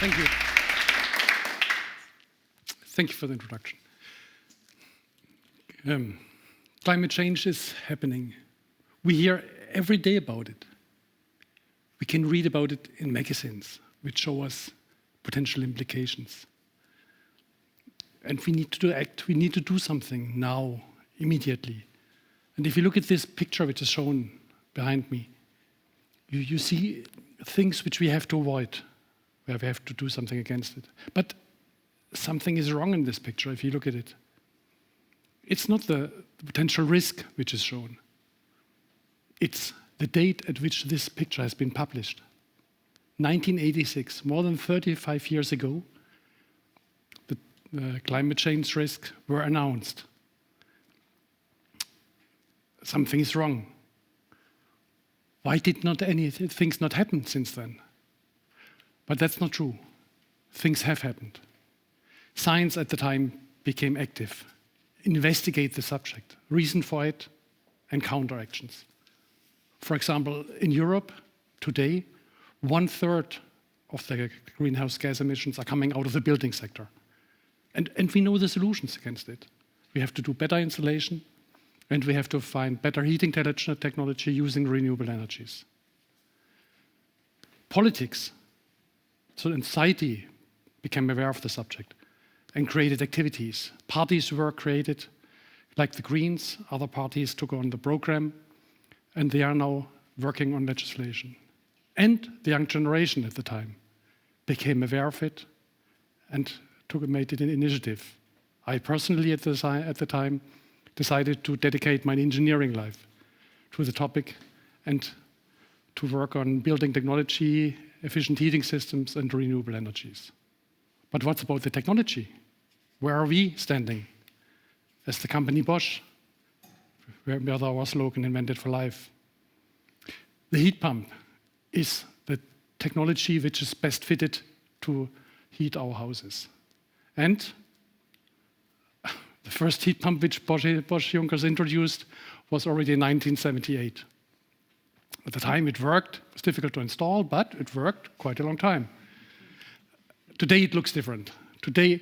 Thank you. Thank you for the introduction. Climate change is happening. We hear every day about it. We can read about it in magazines, which show us potential implications. And we need to act, we need to do something now, immediately. And if you look at this picture which is shown behind me, you see things which we have to avoid, where we have to do something against it. But something is wrong in this picture if you look at it. It's not the potential risk which is shown. It's the date at which this picture has been published. 1986, more than 35 years ago, the climate change risks were announced. Something is wrong. Why did not things not happen since then? But that's not true. Things have happened. Science at the time became active, investigate the subject, reason for it, and counteractions. For example, in Europe today, 1/3 of the greenhouse gas emissions are coming out of the building sector. And we know the solutions against it. We have to do better insulation, and we have to find better heating technology using renewable energies. Politics, so society became aware of the subject and created activities. Parties were created, like the Greens, other parties took on the program, and they are now working on legislation. And the young generation at the time became aware of it and made it an initiative. I personally at the time decided to dedicate my engineering life to the topic and to work on building technology, efficient heating systems, and renewable energies. But what's about the technology? Where are we standing as the company Bosch, where our slogan, Invented for Life? The heat pump is the technology which is best fitted to heat our houses. And the first heat pump which Bosch Junkers introduced was already in 1978. At the time it worked. It was difficult to install, but it worked quite a long time. Today it looks different. Today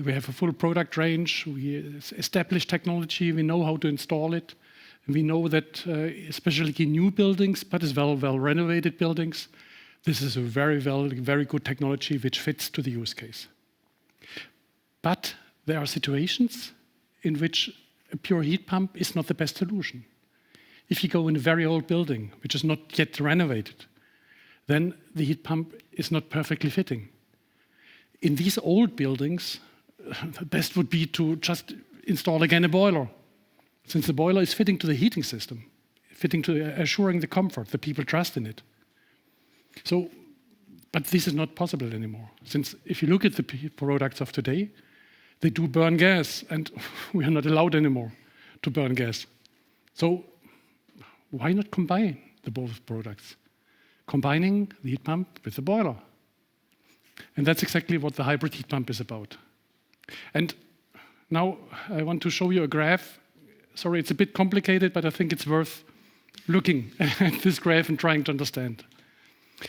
we have a full product range. We establish technology. We know how to install it. And we know that, especially in new buildings, but as well renovated buildings, this is a very good technology which fits to the use case. But there are situations in which a pure heat pump is not the best solution. If you go in a very old building, which is not yet renovated, then the heat pump is not perfectly fitting. In these old buildings, the best would be to just install again a boiler, since the boiler is fitting to the heating system, fitting to assuring the comfort, the people trust in it. So, but this is not possible anymore, since if you look at the products of today, they do burn gas, and we are not allowed anymore to burn gas. So why not combine the both products? Combining the heat pump with the boiler. And that's exactly what the hybrid heat pump is about. And now I want to show you a graph. Sorry, it's a bit complicated, but I think it's worth looking at this graph and trying to understand.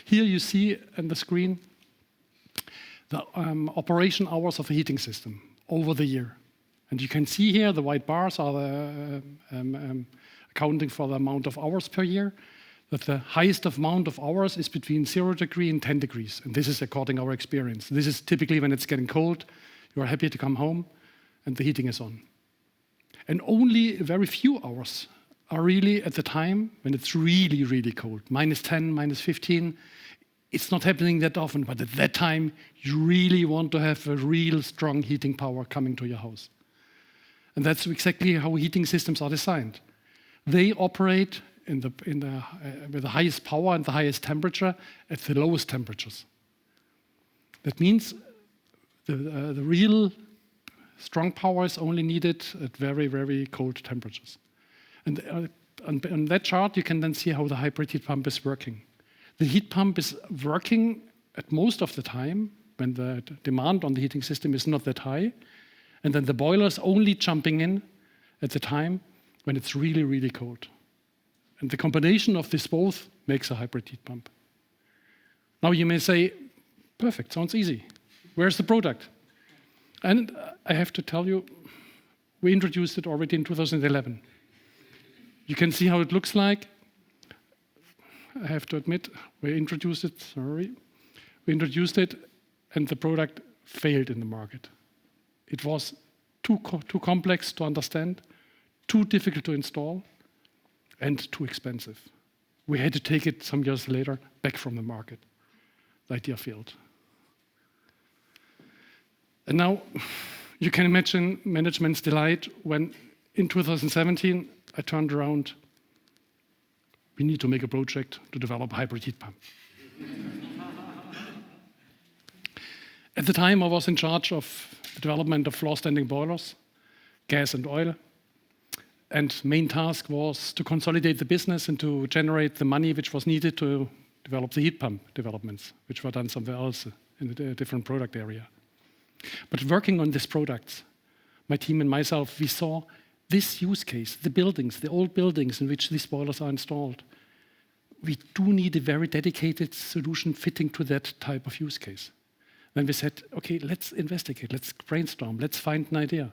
Here you see on the screen the operation hours of a heating system over the year. And you can see here the white bars are the, accounting for the amount of hours per year. That the highest amount of hours is between 0 degrees and 10 degrees. And this is according to our experience. This is typically when it's getting cold, you are happy to come home, and the heating is on. And only very few hours are really at the time when it's really cold. -10, -15. It's not happening that often, but at that time, you really want to have a real strong heating power coming to your house. And that's exactly how heating systems are designed. They operate with the highest power and the highest temperature at the lowest temperatures. That means the real strong power is only needed at very cold temperatures. And on that chart, you can then see how the hybrid heat pump is working. The heat pump is working at most of the time when the demand on the heating system is not that high, and then the boiler is only jumping in at the time when it's really cold. And the combination of this both makes a hybrid heat pump. Now you may say, Perfect, sounds easy. Where's the product? And I have to tell you, we introduced it already in 2011. You can see how it looks like. I have to admit, we introduced it, and the product failed in the market. It was too complex to understand, too difficult to install, and too expensive. We had to take it some years later back from the market. The idea failed. And now you can imagine management's delight when in 2017 I turned around. We need to make a project to develop a hybrid heat pump. At the time, I was in charge of the development of floor-standing boilers, gas and oil. And main task was to consolidate the business and to generate the money which was needed to develop the heat pump developments, which were done somewhere else in a different product area. But working on these products, my team and myself, we saw this use case, the buildings, the old buildings in which these boilers are installed. We do need a very dedicated solution fitting to that type of use case. Then we said, okay, let's investigate, let's brainstorm, let's find an idea.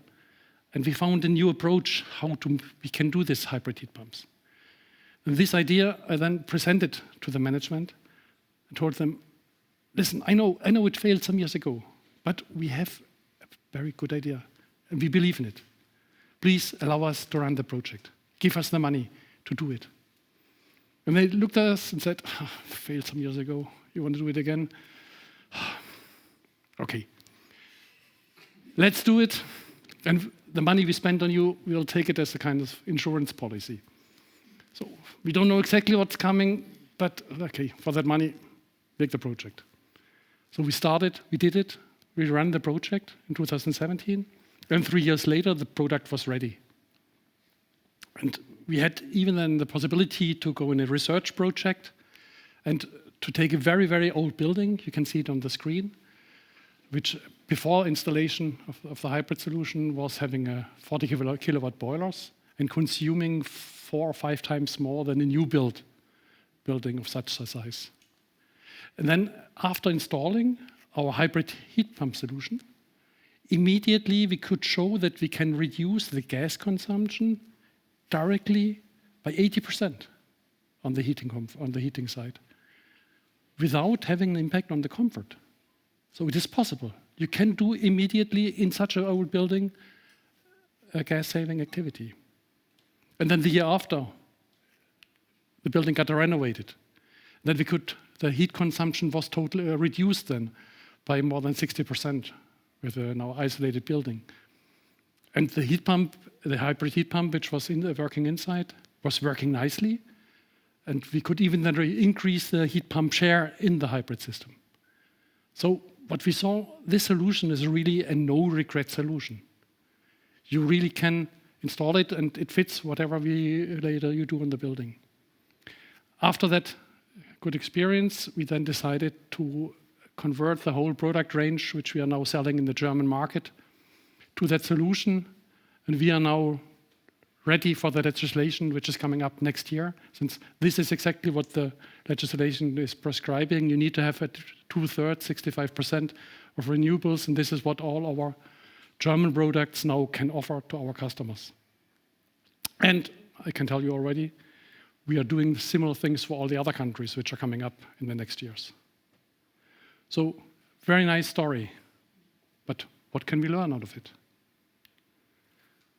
And we found a new approach how we can do this hybrid heat pumps. And this idea I then presented to the management and told them, listen, I know it failed some years ago, but we have a very good idea and we believe in it. Please allow us to run the project. Give us the money to do it. And they looked at us and said, failed some years ago, you want to do it again? Okay, let's do it. And the money we spend on you, we'll take it as a kind of insurance policy. So we don't know exactly what's coming, but okay, for that money, make the project. So we started, we did it, we ran the project in 2017, and 3 years later, the product was ready. And we had even then the possibility to go in a research project and to take a very, very old building, you can see it on the screen, which before installation of the hybrid solution was having a 40 kilowatt boilers and consuming 4 or 5 times more than a new building of such a size. And then after installing our hybrid heat pump solution, immediately we could show that we can reduce the gas consumption directly by 80% on the heating side without having an impact on the comfort. So it is possible. You can do immediately in such an old building a gas-saving activity. And then the year after, the building got renovated. Then the heat consumption was totally reduced then by more than 60% with a now isolated building. And the heat pump, the hybrid heat pump, which was working inside, was working nicely. And we could even then increase the heat pump share in the hybrid system. So what we saw, this solution is really a no-regret solution. You really can install it and it fits whatever later you do in the building. After that good experience, we then decided to convert the whole product range, which we are now selling in the German market, to that solution. And we are now ready for the legislation which is coming up next year, since this is exactly what the legislation is prescribing. You need to have 2/3, 65% of renewables, and this is what all our German products now can offer to our customers. And I can tell you already, we are doing similar things for all the other countries which are coming up in the next years. So, very nice story, but what can we learn out of it?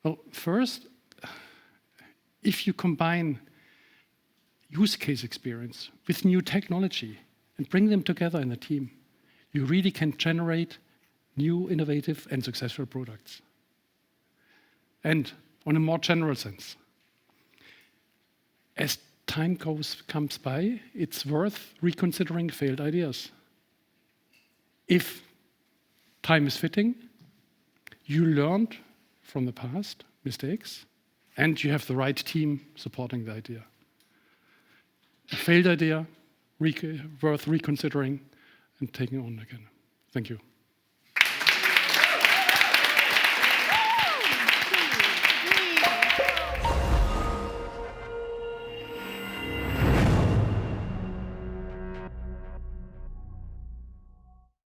Well, first, if you combine use case experience with new technology and bring them together in a team, you really can generate new, innovative, and successful products. And on a more general sense, as time comes by, it's worth reconsidering failed ideas. If time is fitting, you learned from the past mistakes, and you have the right team supporting the idea. A failed idea, worth reconsidering and taking on again. Thank you.